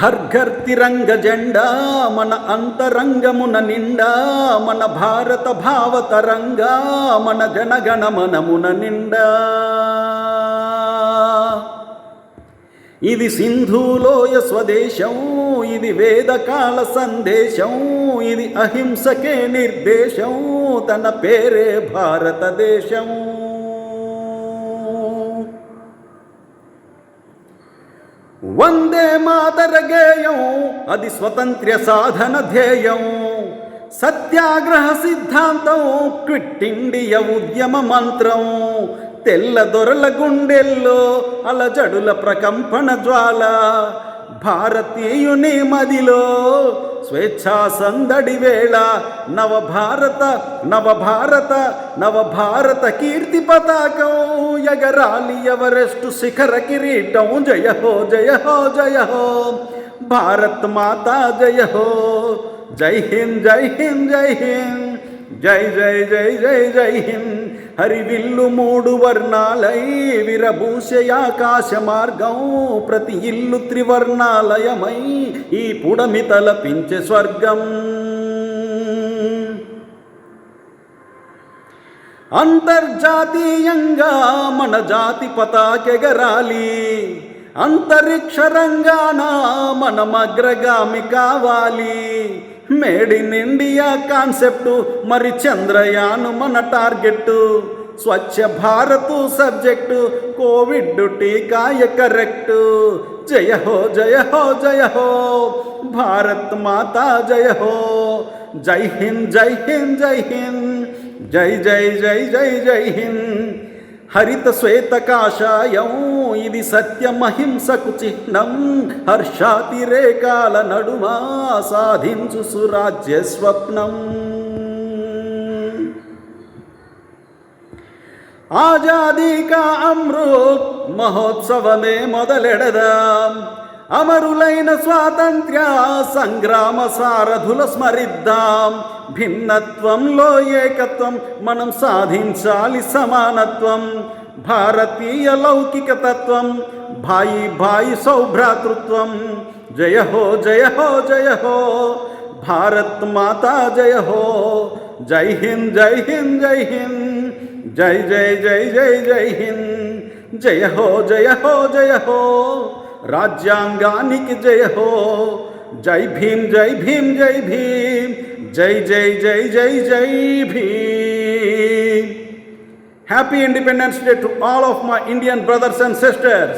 హర్ ఘర్ తిరంగ జెండా మన అంతరంగమున నిండా, మన భారత భావతరంగా మన జనగణ మనమున నిండా. ఇది సింధులోయ స్వదేశం, ఇది వేదకాల సందేశం, ఇది అహింసకే నిర్దేశం, తన పేరే భారతదేశం. వందే మాతర గేయం అది స్వతంత్ర సాధన ధ్యేయం, సత్యాగ్రహ సిద్ధాంతం క్విట్ ఇండియా ఉద్యమ మంత్రం, తెల్ల దొరల గుండెల్లో అలజడుల ప్రకంపన జ్వాల, భారతీయుని మదిలో స్వేచ్ఛా సందడి వేళ, నవభారత నవభారత నవభారత కీర్తి పతాకం ఎగరాలి ఎవరెస్టు శిఖర కిరీటం. జయ హో జయ హో జయ హో భారత్ మాతా జయ హో, జై హింద్ జై హింద్ జై హింద్, జై జై జై జై జై హింద్. హరివిల్లు మూడు వర్ణాలై విరభూషయాకాశ మార్గం, ప్రతి ఇల్లు త్రివర్ణాలయమై ఈ పుడమి తలపించే స్వర్గం. అంతర్జాతీయంగా మన జాతి పతాకెగరాలి, అంతరిక్ష రంగాన మనం అగ్రగామి కావాలి. మేడ్ ఇన్ ఇండియా కాన్సెప్టు మరి చంద్రయాను మన target, Swachh Bharat subject Covid టీకాయ correct. జయ హో జయ హో జయ హో భారత్ మాతా జయ హో, జై హింద్ జై హింద్ జై హింద్, జై జై జై జై జై హింద్. హరిత శ్వేత కాషాయం ఇది సత్యమహింసకు చిహ్నం, హర్షాతిరేకాల నడుమా సాధించు సురాజ్య స్వప్నం. ఆజాదీ కా అమృత్ మహోత్సవమే మొదలెడదాం, అమరులైన స్వాతంత్ర్య సంగ్రామ సారథుల స్మరిద్దాం. భిన్నత్వంలో ఏకత్వం మనం సాధించాలి సమానత్వం, భారతీయ లౌకిక తత్వం భాయి భాయి సౌభ్రాతృత్వం. జయ హో జయ హో జయ హో భారత్ మాతా జయ హో, జై హింద్ జై హింద్ జై హింద్, జై జై జై జై జై హింద్. జయ హో జయ హో జయ హో రాజ్యాంగానికి జయ హో, జై భీమ్ జై భీమ్ జై భీమ్, జై జై జై జై జై Bhim. Happy Independence Day to all of my Indian brothers and sisters.